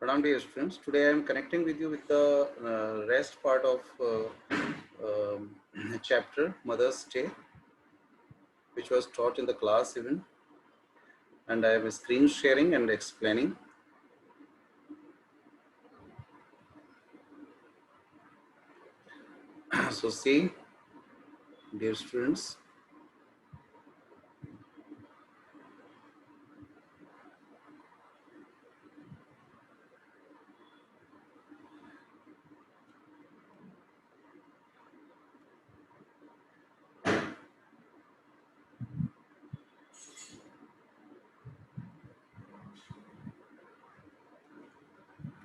Pranam dear students, today I am connecting with you with the rest part of chapter Mother's Day, which was taught in the class even, and I am screen sharing and explaining. So see, dear students,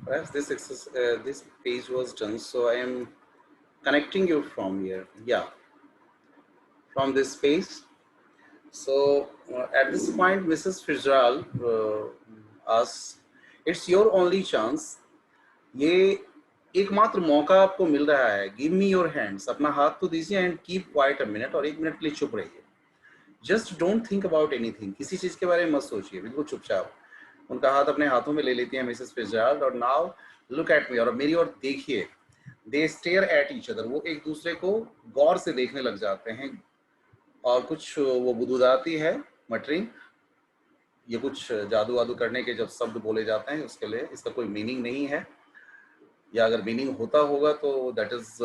perhaps this page was done, so I am connecting you from here. Yeah, from this page. So at this point, Mrs. Fitzgerald asks, "It's your only chance. ये एकमात्र मौका आपको मिल रहा है. Give me your hands. अपना हाथ तो दीजिए and keep quite a minute. और 1 मिनट के लिए चुप रहिए. Just don't think about anything. किसी चीज के बारे में मत सोचिए. बिल्कुल चुपचाप." उनका हाथ अपने हाथों में ले लेती हैं मिसेस फिtzgerald. और नाउ लुक एट मी. और मेरी ओर देखिए. दे स्टेयर एट ईच अदर. वो एक दूसरे को गौर से देखने लग जाते हैं. और कुछ वो बुदबुदाती है मटरिंग. ये कुछ जादू वादू करने के जब शब्द बोले जाते हैं उसके लिए इसका कोई मीनिंग नहीं है, या अगर मीनिंग होता होगा तो that is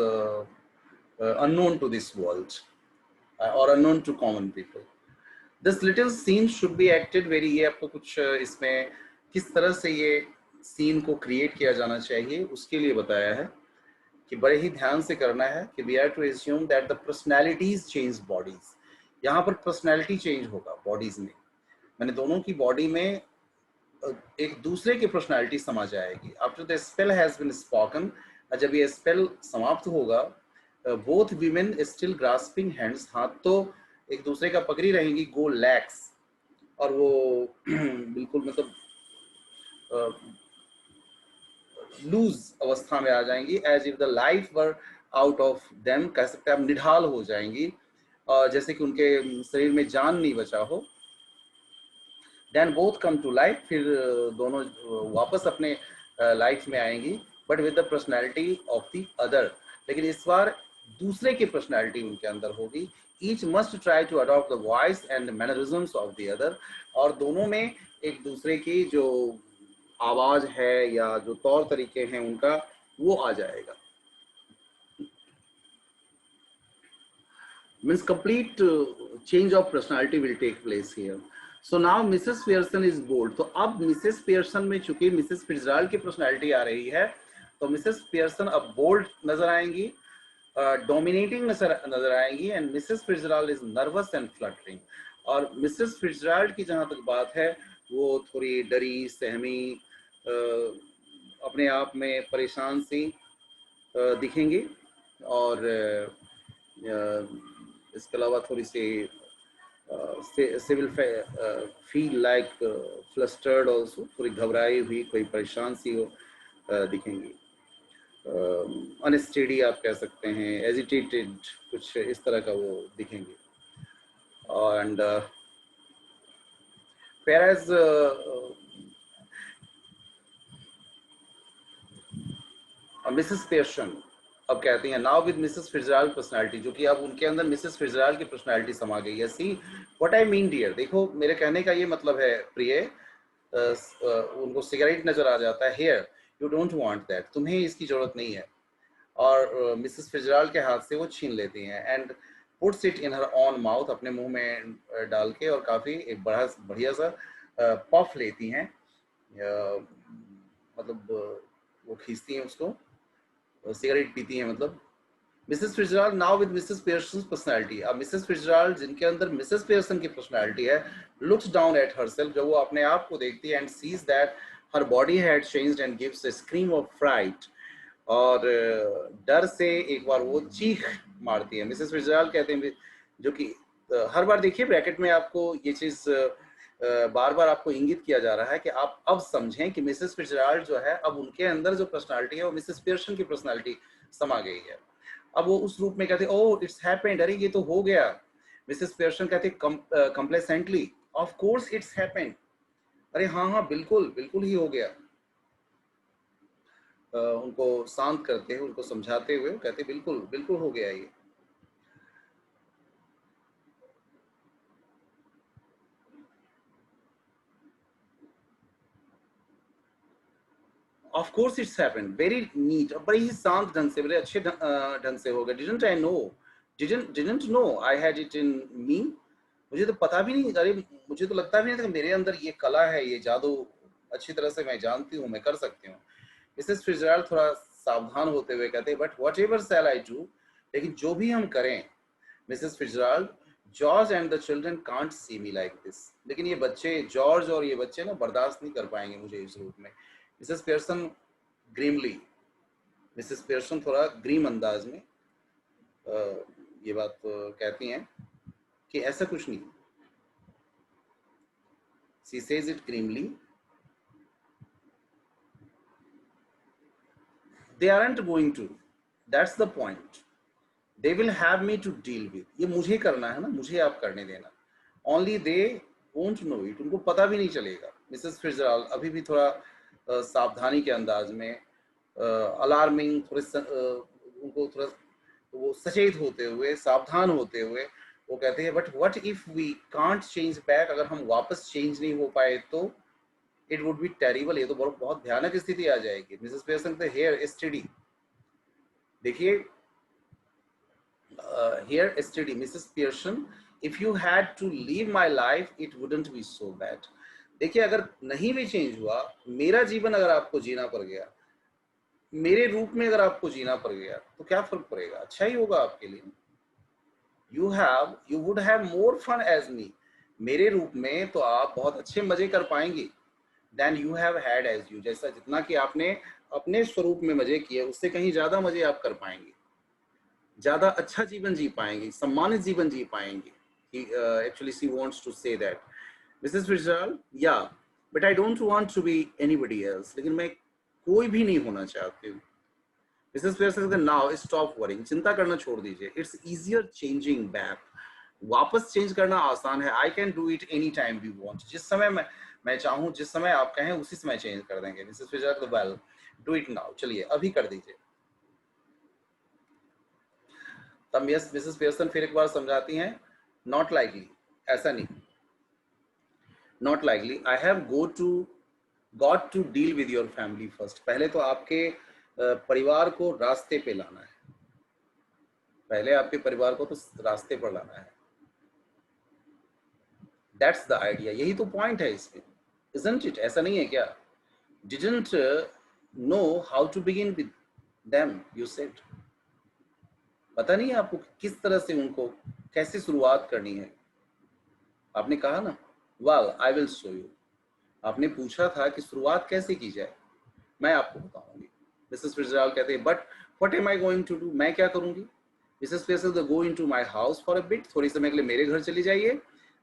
unknown to this world और unknown to common people. This little scene should be acted very. ये आपको कुछ इसमें किस तरह से ये सीन को क्रिएट किया जाना चाहिए उसके लिए बताया है कि बड़े ही ध्यान से करना है कि we are to assume that the personalities change bodies. यहाँ पर पर्सनैलिटी चेंज होगा बॉडीज में. मैंने दोनों की बॉडी में एक दूसरे की पर्सनालिटी समा जाएगी. After the spell has been spoken. जब ये स्पेल समाप्त होगा, both women still grasping hands. हाथ तो एक दूसरे का पकड़ी रहेंगी. गो लैक्स. और वो बिल्कुल मतलब लूज अवस्था में आ जाएंगी. As if the life were out of them. कह सकते हैं आप निढाल हो जाएंगी, जैसे कि उनके शरीर में जान नहीं बचा हो. Then both come to life. फिर दोनों वापस अपने लाइफ में आएंगी, but with the personality of the other. लेकिन इस बार दूसरे की पर्सनैलिटी उनके अंदर होगी. Each must try to adopt the voice and mannerisms of the other. और दोनों में एक दूसरे की जो आवाज है या जो तौर तरीके हैं उनका, वो आ जाएगा. Means complete change of personality will take place here. So now Mrs. Pearson is bold. तो अब मिसेस पियर्सन में चूंकि मिसेस फिट्जराल्ड की पर्सनालिटी आ रही है, तो मिसेस पियर्सन अब बोल्ड नजर आएंगी, डोमिनेटिंग नजर आएंगी. And Mrs Fitzgerald is nervous and fluttering. और मिसेस फिट्जराल्ड की जहां तक बात है, वो थोड़ी डरी सहमी, अपने आप में परेशान सी दिखेंगी. और इसके अलावा थोड़ी सी Sybil feel like flustered also. थोड़ी घबराई हुई, कोई परेशान सी हो दिखेंगी. अनस्टेडी आप कह सकते हैं, एजिटेटेड, कुछ इस तरह का वो दिखेंगे. एंड whereas मिसेस पेयर्सन अब कहती हैं now with Mrs Fitzgerald personality, जो कि अब उनके अंदर मिसेस फिट्जराल्ड की पर्सनालिटी समा गई है. See what I mean dear. देखो मेरे कहने का ये मतलब है प्रिय. उनको सिगरेट नजर आ जाता है. Here you don't want that. तुम्हें इसकी जरूरत नहीं है. और मिसेस फिट्जराल्ड के हाथ से वो छीन लेती हैं. And puts it in her on mouth. अपने मुंह में डाल के और काफी एक बड़ा बढ़िया सा पफ लेती हैं. मतलब वो खींचती हैं उसको, सिगरेट पीती हैं मतलब. Mrs Fitzgerald now with Mrs Pearson personality. अब मिसेस फिट्जराल्ड जिनके अंदर मिसेस पियर्सन की पर्सनालिटी है, लुक्स डाउन एट हरसेल्फ. जब वो अपने आप को देखती है, and sees that her body had changed and gives a scream of fright. और डर से एक बार वो चीख मारती है. मिसेस फिट्जराल्ड कहते हैं, जो कि हर बार देखिए ब्रैकेट में आपको ये चीज बार बार आपको इंगित किया जा रहा है कि आप अब समझें कि मिसेस फिट्जराल्ड जो है, अब उनके अंदर जो पर्सनालिटी है वो मिसेस पियर्सन की पर्सनालिटी समा गई है. अब वो उस रूप में कहते हैं, ओह इट्स हैपेंड. अरे ये तो हो गया. मिसेस पियर्सन कहते हैं कंप्लेसेंटली, ऑफ कोर्स इट्स हैपेंड. अरे हाँ हाँ बिल्कुल बिल्कुल ही हो गया. उनको शांत करते हैं, उनको समझाते हुए कहते बिल्कुल बिल्कुल हो गया ये। Of course it's happened very neat, बड़े ही शांत ढंग से, बड़े अच्छे ढंग से हो गया। Didn't I know, didn't know I had it in me. मुझे तो पता भी नहीं, अरे मुझे तो लगता भी नहीं था कि मेरे अंदर ये कला है, ये जादू अच्छी तरह से मैं जानती हूँ, मैं कर सकती हूँ। मिसेस फिtzgerald थोड़ा सावधान होते हुए कहते हैं, बट वट एवर सेल आई डू, लेकिन जो भी हम करें Mrs Fitzgerald, George and the children can't see me like this. लेकिन ये बच्चे, जॉर्ज और ये बच्चे ना बर्दाश्त नहीं कर पाएंगे मुझे इस रूप में। मिसेस पियर्सन ग्रीमली, मिसेस पियर्सन थोड़ा ग्रीम अंदाज में ये बात कहती हैं कि ऐसा कुछ नहीं। She says it grimly, they aren't going to, that's the point, they will have me to deal with, ये मुझे करना है ना, मुझे आप करने देना, only they won't know it, उनको पता भी नहीं चलेगा। मिसेस फिtzgerald अभी भी थोड़ा सावधानी के अंदाज में, अलार्मिंग थोड़े उनको थोड़ा वो सचेत होते हुए, सावधान होते हुए वो कहते हैं, but what if we can't change back, अगर हम वापस चेंज नहीं हो पाए तो इट वुड बी टेरिबल, ये तो बहुत भयानक स्थिति आ जाएगी। मिसेस पियर्सन कहते हेयर स्टडी, देखिए here steady Mrs Pearson, if you had to live my life it wouldn't be so bad. देखिए अगर नहीं भी चेंज हुआ, मेरा जीवन अगर आपको जीना पड़ गया, मेरे रूप में अगर आपको जीना पड़ गया, तो क्या फर्क पड़ेगा, अच्छा ही होगा आपके लिए। You would have more fun as me, मेरे रूप में तो आप बहुत अच्छे मजे कर पाएंगे, then you have had as you, जैसा जितना कि आपने अपने स्वरूप में मजे किए, उससे कहीं ज्यादा मजे आप कर पाएंगे, ज्यादा अच्छा जीवन जी पाएंगे, सम्मानित जीवन जी पाएंगे। Actually she wants to say that, Mrs. Fitzgerald, yeah, but I don't want to be anybody else, लेकिन मैं कोई भी नहीं होना चाहती हूँ। Mrs Pearson, now stop worrying, चिंता करना छोड़ दीजिए, इट्स इजियर चेंजिंग बैक, वापस चेंज करना आसान है। I can do it any time we want, जिस समय मैं चाहूँ, जिस समय आप कहें उसी समय चेंज कर देंगे। Mrs Fitzgerald, well do it now, चलिए अभी कर दीजिए। तब मिसेस पियर्सन फिर एक बार समझाती हैं, नॉट लाइकली, ऐसा नहीं, not likely, I have got to deal with your family first, पहले तो आपके परिवार को रास्ते पे लाना है, पहले आपके परिवार को तो रास्ते पर लाना है। दैट्स द आइडिया, यही तो पॉइंट है इसमें, इजंट इट, ऐसा नहीं है क्या? Didn't know how to begin with them, you said, पता नहीं आपको किस तरह से उनको कैसे शुरुआत करनी है, आपने कहा ना, well I will show you, आपने पूछा था कि शुरुआत कैसे की जाए, मैं आपको बताऊंगी। मिसेस फिtzgerald कहते हैं, but what am I going to do, मैं क्या करूंगी? Mrs Pearson, go into my house for a bit, थोड़ी समय के लिए मेरे घर चली जाइए,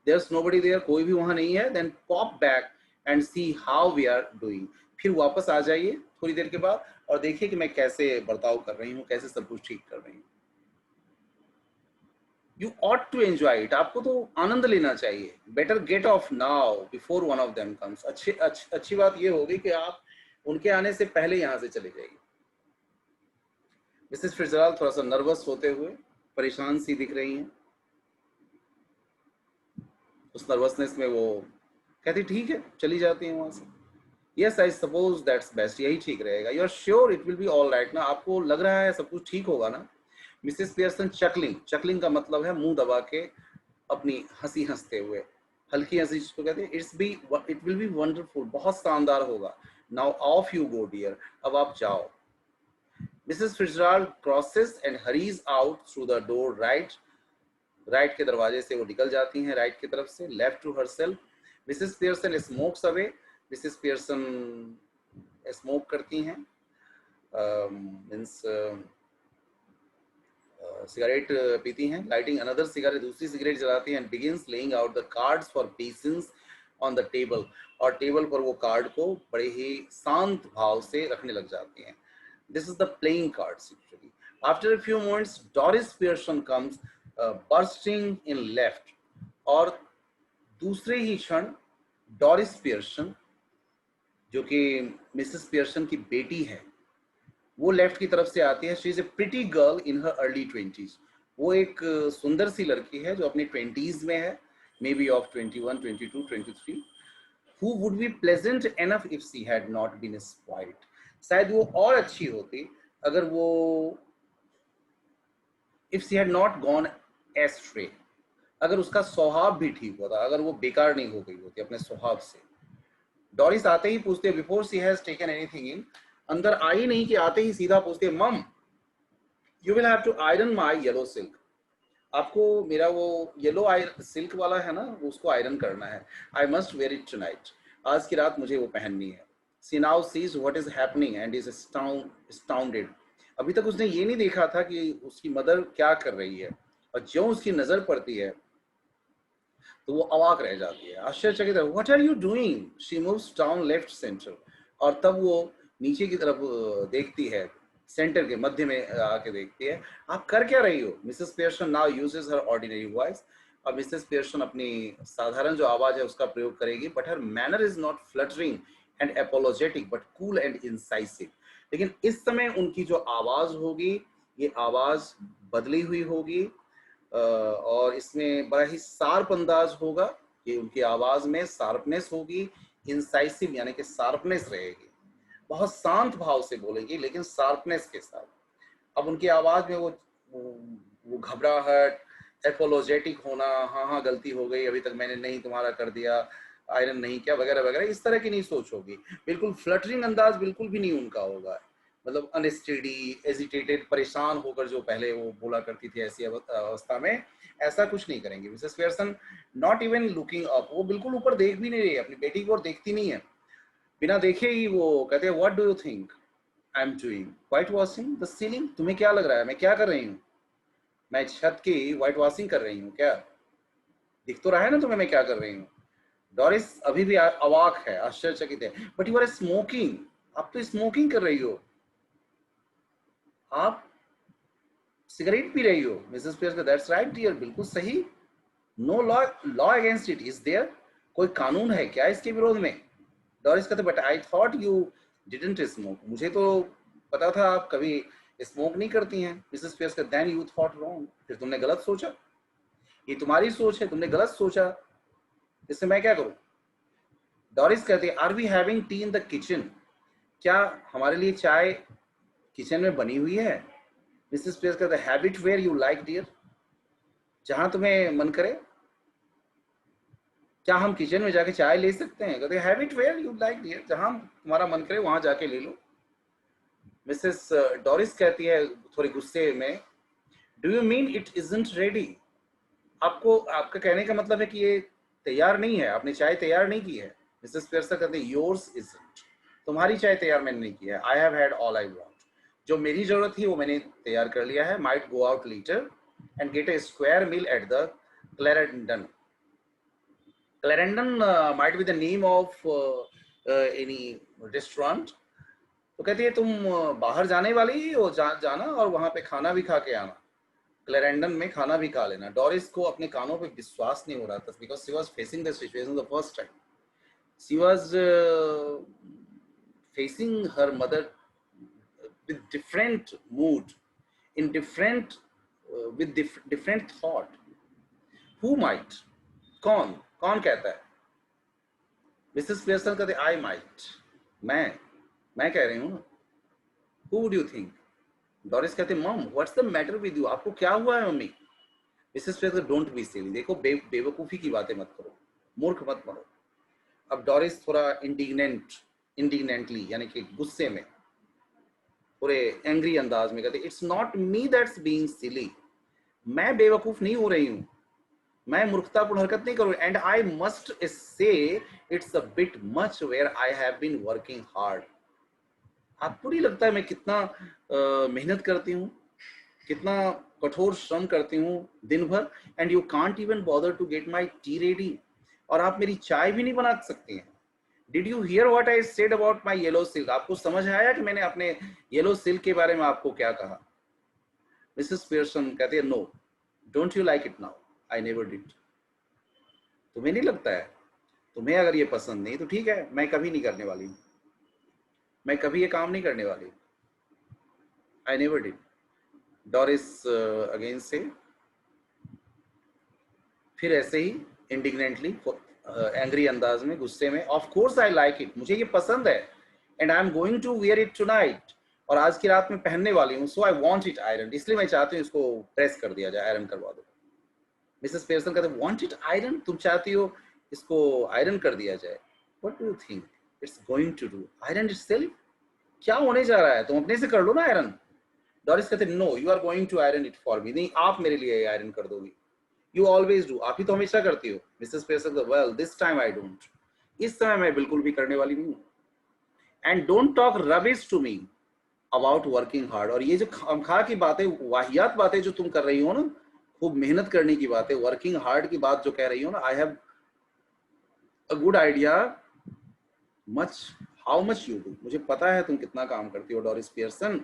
देयर्स नोबडी देयर, कोई भी वहां नहीं है, then pop back and see how we are doing, फिर वापस आ जाइए थोड़ी देर के बाद और देखिए कि मैं कैसे बर्ताव कर रही हूँ, कैसे सब कुछ ठीक कर रही हूँ। You ought to enjoy it, आपको तो आनंद लेना चाहिए। Better get off now before one of them comes, अच्छी बात ये होगी कि आप उनके आने से पहले यहाँ से चले जाइए। मिसेस फिtzgerald थोड़ा सा नर्वस होते हुए परेशान सी दिख रही हैं, उस नर्वसनेस में वो कहती ठीक है, चली जाती हैं वहां से। Yes I suppose that's best, यही ठीक रहेगा। You are sure it will be all right ना, आपको लग रहा है सब कुछ ठीक होगा ना? मिसेस पियर्सन चकलिंग, चकलिंग का मतलब है मुंह दबा के अपनी हंसी हंसते हुए, हल्की हंसी जिसको कहते हैं, इट विल बी वंडरफुल, बहुत शानदार होगा। Now off you go dear, अब आप जाओ। Mrs Fitzgerald crosses and hurries out through the door right, right के दरवाजे से वो निकल जाती हैं, राइट की तरफ से, left to herself. Mrs Pearson smokes away, Mrs Pearson smoke करती हैं, मीन्स सिगरेट पीती हैं, लाइटिंग अनदर सिगरेट, दूसरी सिगरेट जलाती हैं, and begins laying out the cards for patience on the table, और टेबल पर वो कार्ड को बड़े ही शांत भाव से रखने लग जाती हैं। This is the playing cards actually. After a few moments Doris Pearson comes bursting in left, और दूसरे ही क्षण डॉरिस पियर्सन, जो कि मिसेस पियर्सन की बेटी है, वो लेफ्ट की तरफ से आती है। She is a pretty girl in her early 20s। वो एक सुंदर सी लड़की है जो अपनी 20s में है, may be of 21, 22, 23, who would be pleasant enough if she had not been spoiled। शायद वो और अच्छी होती अगर वो if she had not gone astray, अगर उसका स्वभाव भी ठीक होता, अगर वो बेकार नहीं हो गई होती अपने स्वभाव से। डॉरिस आते ही पूछते before she has taken anything in, अंदर आई नहीं कि आते ही सीधा पूछते mum you will have to iron my yellow silk. आपको मेरा वो येलो सिल्क वाला है ना, उसको आयरन करना है। I must wear it tonight, आज की रात मुझे वो पहननी है। She now sees what is happening and is astounded। अभी तक उसने ये नहीं देखा था कि उसकी मदर क्या कर रही है, और जो उसकी नजर पड़ती है तो वो अवाक रह जाती है, आश्चर्यचकित है। What are you doing, she moves down left centre. और तब वो नीचे की तरफ देखती है, सेंटर के मध्य में आके देखती है। आप कर क्या रही हो? Mrs Pearson now uses her ordinary voice. अब मिसेस पियर्सन अपनी साधारण जो आवाज है उसका प्रयोग करेगी, but her manner is not fluttering and apologetic but cool and incisive. लेकिन इस समय उनकी जो आवाज होगी, ये आवाज बदली हुई होगी, और इसमें बड़ा ही शार्प अंदाज होगा कि उनकी आवाज में शार्पनेस होगी, इंसाइसिव यानी कि शार्पनेस रहेगी। बहुत शांत भाव से बोलेगी लेकिन शार्पनेस के साथ। अब उनकी आवाज में वो घबराहट, एपोलोजेटिक होना, हाँ हाँ गलती हो गई, अभी तक मैंने नहीं तुम्हारा कर दिया, आयरन नहीं किया, वगैरह वगैरह, इस तरह की नहीं सोच होगी। बिल्कुल फ्लटरिंग अंदाज बिल्कुल भी नहीं उनका होगा, मतलब अनस्टेडी, एजिटेटेड, परेशान होकर जो पहले वो बोला करती थी ऐसी अवस्था में, ऐसा कुछ नहीं करेंगे। Mrs Pearson not even looking up, वो बिल्कुल ऊपर देख भी नहीं रही है, अपनी बेटी की ओर देखती नहीं है। बिना देखे ही वो कहते हैं what do you think I am doing, white washing the ceiling. तुम्हें क्या लग रहा है मैं क्या कर रही हूँ? मैं छत की व्हाइट वॉशिंग कर रही हूँ क्या? दिख तो रहा है ना तुम्हें मैं क्या कर रही हूँ? डॉरिस अभी भी अवाक है, आश्चर्यचकित है। बट यू आर स्मोकिंग, आप तो स्मोकिंग कर रही हो, आप सिगरेट पी रही हो। मिसेस पियर्स का दैट्स राइट डियर, बिल्कुल सही। No law law against it is there, कोई कानून है क्या इसके विरोध में? डॉरिस कहते but I thought you didn't smoke, मुझे तो पता था आप कभी स्मोक नहीं करती हैं। मिसेस पियर्स का देन यू थॉट रॉन्ग, फिर तुमने गलत सोचा, ये तुम्हारी सोच है, तुमने गलत सोचा, इससे मैं क्या करूं? डॉरिस कहते are we having tea in the kitchen, क्या हमारे लिए चाय किचन में बनी हुई है? मिसेस पियर्स कहते have it where you like dear, जहां तुम्हें मन करे। क्या हम किचन में जाके चाय ले सकते हैं? कहते have it where you like dear, जहां तुम्हारा मन करे वहां जाके ले लो। मिसेस डॉरिस कहती है थोड़ी गुस्से में, do you mean it isn't ready, आपको आपका कहने का मतलब है कि ये तैयार नहीं है, आपने चाय तैयार नहीं की है? मिसेस पियर्सन कहते हैं योर्स इजंट, तुम्हारी चाय तैयार मैंने नहीं की है। I have had all I want, जो मेरी जरूरत थी वो मैंने तैयार कर लिया है। Might go out later and get a square meal at the Clarendon. Clarendon might be the name of any restaurant. तो कहती है तुम बाहर जाने वाली ही हो, जाना और वहां पे खाना भी खा के आना, क्लैरेंडन में खाना भी खा लेना। डॉरिस को अपने कानों पे विश्वास नहीं हो रहा था, because she was facing the situation the first time. She was facing her mother with different mood, in different with different thought। who might, कौन कौन कहता है? मिसेस पियर्सन कहते आई माइट, मैं कह रही हूँ ना। who would you think? Doris कहते मम what's the matter with you, आपको क्या हुआ है mummy? Mrs Pearson don't be silly, देखो बेवकूफी की बातें मत करो, मूर्ख मत बनो। अब डॉरिस थोड़ा इंडिग्नेंटली यानी कि गुस्से में, पूरे एंग्री अंदाज में कहते it's not me that's being silly, मैं बेवकूफ नहीं हो रही हूँ, मैं मूर्खतापूर्ण हरकत नहीं करूँ। And I must say it's a bit much where I have been working hard, आपको नहीं लगता है मैं कितना मेहनत करती हूँ, कितना कठोर श्रम करती हूँ दिन भर? And you can't even bother to get my tea ready, और आप मेरी चाय भी नहीं बना सकती हैं। Did you hear what I said about my yellow silk, आपको समझ आया कि मैंने अपने येलो सिल्क के बारे में आपको क्या कहा? मिसेस पियर्सन कहती है no, don't you like it now, I never did. तुम्हें नहीं लगता है? तुम्हें अगर ये पसंद नहीं तो ठीक है, मैं कभी नहीं करने वाली, मैं कभी ये काम नहीं करने वाली। I never did. Doris again say, फिर ऐसे ही इंडिग्नेंटली एंग्री अंदाज में, गुस्से में, of course I like it, मुझे ये पसंद है, and I am going to wear it tonight, और आज की रात में पहनने वाली हूँ, so I want it iron, इसलिए मैं चाहती हूँ इसको प्रेस कर दिया जाए, आयरन करवा दो। मिसेस पेयरसन कहते वांट इट आयरन, तुम चाहती हो इसको आयरन कर दिया जाए, what do you think it's going to do, iron itself, क्या होने जा रहा है, तुम अपने से कर लो ना आयरन। डॉरिस कहते no you are going to iron it for me, नहीं आप मेरे लिए आयरन कर दोगी, यू ऑलवेज डू, आप ही तो हमेशा करती हो। Mrs Pearson well this time I don't, इस समय मैं बिल्कुल भी करने वाली नहीं हूँ। And don't talk rubbish to me about working hard, और ये जो खामखा की बातें, वाहियात बातें जो तुम कर रही हो ना, खूब मेहनत करने की बातें, वर्किंग हार्ड की बात जो कह रही हो ना, I have a good idea much how much you do, मुझे पता है तुम कितना काम करती हो Doris Pearson.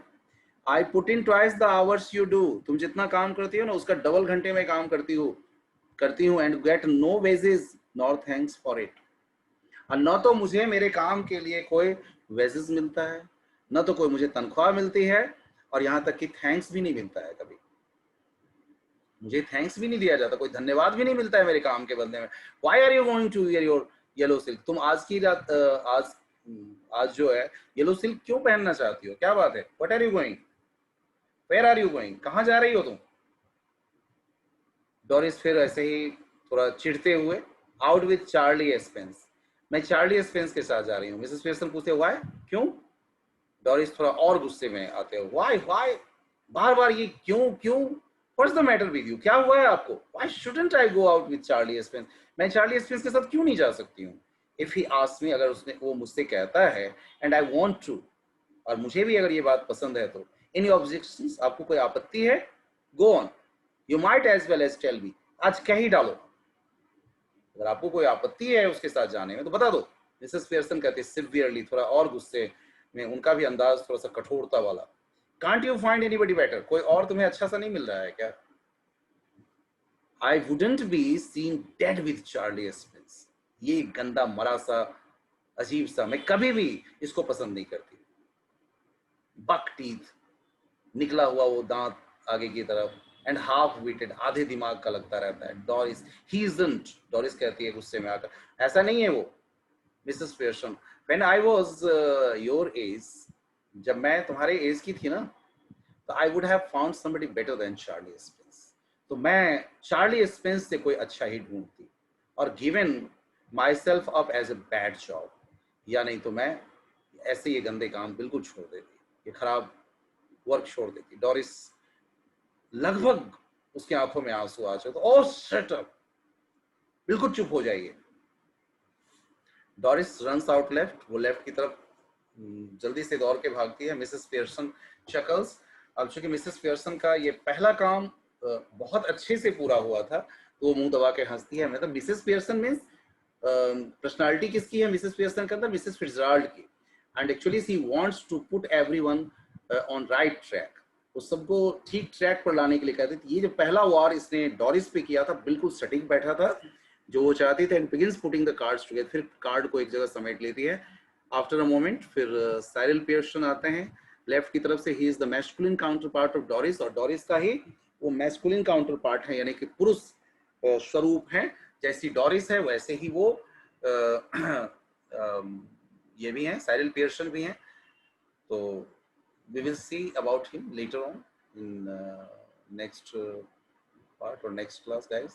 I put in twice the hours you do, तुम जितना काम करती हो ना उसका डबल घंटे में काम करती हूँ and get no wages nor thanks for it, और न तो मुझे मेरे काम के लिए कोई वेजेस मिलता है, न तो कोई मुझे तनख्वाह मिलती है, और यहाँ तक कि थैंक्स भी नहीं मिलता है, कभी मुझे थैंक्स भी नहीं दिया जाता, कोई धन्यवाद भी नहीं मिलता है मेरे काम के बदले में। Why are you going to wear your yellow silk, तुम आज की रात आज जो है येलो सिल्क क्यों पहनना चाहती हो, क्या बात है, what are you going, where are you going, कहाँ जा रही हो तुम। डॉरिस फिर ऐसे ही थोड़ा चिढ़ते हुए, आउट विथ चार्ली एस्पेंस, मैं चार्ली एस्पेंस के साथ जा रही हूँ। मिसेस पेयरसन पूछते व्हाई, क्यों। डॉरिस थोड़ा और गुस्से में आते हो, व्हाई व्हाई, बार बार ये क्यों क्यों, what's the matter with you, क्या हुआ है आपको, why shouldn't I go out with Charlie Spence, मैं चार्ली एस्पेंस के साथ क्यों नहीं जा सकती हूँ। इफ ही आस्क्स मी, अगर उसने वो मुझसे कहता है, एंड आई वांट टू, और मुझे भी अगर ये बात पसंद है तो, एनी ऑब्जेक्शंस, आपको कोई आपत्ति है, go on, you might as well as tell me, आज कह ही डालो, अगर आपको कोई आपत्ति है उसके साथ जाने में तो बता दो। मिसेस पियर्सन कहते सिवियरली, थोड़ा और गुस्से में, उनका भी अंदाज थोड़ा सा कठोरता वाला, can't you find anybody better, कोई और तुम्हें अच्छा सा नहीं मिल रहा है क्या। I wouldn't be seen dead with Charlie Spence, ये गंदा मरा सा अजीब सा, मैं कभी भी इसको पसंद नहीं करती। बक टीथ, निकला हुआ वो दांत आगे की तरफ, एंड हाफ विटेड, आधे दिमाग का लगता रहता है। डॉरिस ही इजंट, डॉरिस कहती है गुस्से में आकर, ऐसा नहीं है वो। Mrs Pearson when I was your age, जब मैं तुम्हारे एज की थी ना, तो I would have found somebody better than Charlie Spence, तो मैं चार्ली स्पेंस से कोई अच्छा ही ढूंढती, और given myself up as a bad job, या नहीं तो मैं ऐसे ये गंदे काम बिल्कुल छोड़ देती, ये खराब वर्क छोड़ देती। डॉरिस लगभग उसकी आंखों में आंसू आ चुके, ओ शट अप, बिल्कुल चुप हो जाइए। डॉरिस रन्स आउट लेफ्ट, वो लेफ्ट की तरफ जल्दी से दौड़ के भागती है। मिसेस पियर्सन शकल्स, अब चूंकि मिसेस पियर्सन का ये पहला काम बहुत अच्छे से पूरा हुआ था, तो वो मुंह दबा के हंसती है। मतलब मिसेस पियर्सन मीन्स पर्सनालिटी किसकी है मिसेस पियर्सन के अंदर, मिसेस फिट्जराल्ड की, and actually she wants to put everyone on right track, वो सबको ठीक ट्रैक पर लाने के लिए कहते थे। ये जो पहला वार इसने डॉरिस पे किया था, बिल्कुल सटीक बैठा था जो वो चाहती थे, and begins putting the cards together, फिर कार्ड को एक जगह समेट लेती है। आफ्टर अ मोमेंट फिर साइरल पियर्सन आते हैं लेफ्ट की तरफ से, he is the masculine counter part of Doris, और डॉरिस का ही वो मैस्कुलिन काउंटर पार्ट है, यानी कि पुरुष स्वरूप है, जैसी डॉरिस है वैसे ही वो ये भी हैं, साइरल पियर्सन भी हैं। तो we will see about him later on in next part or next class, guys.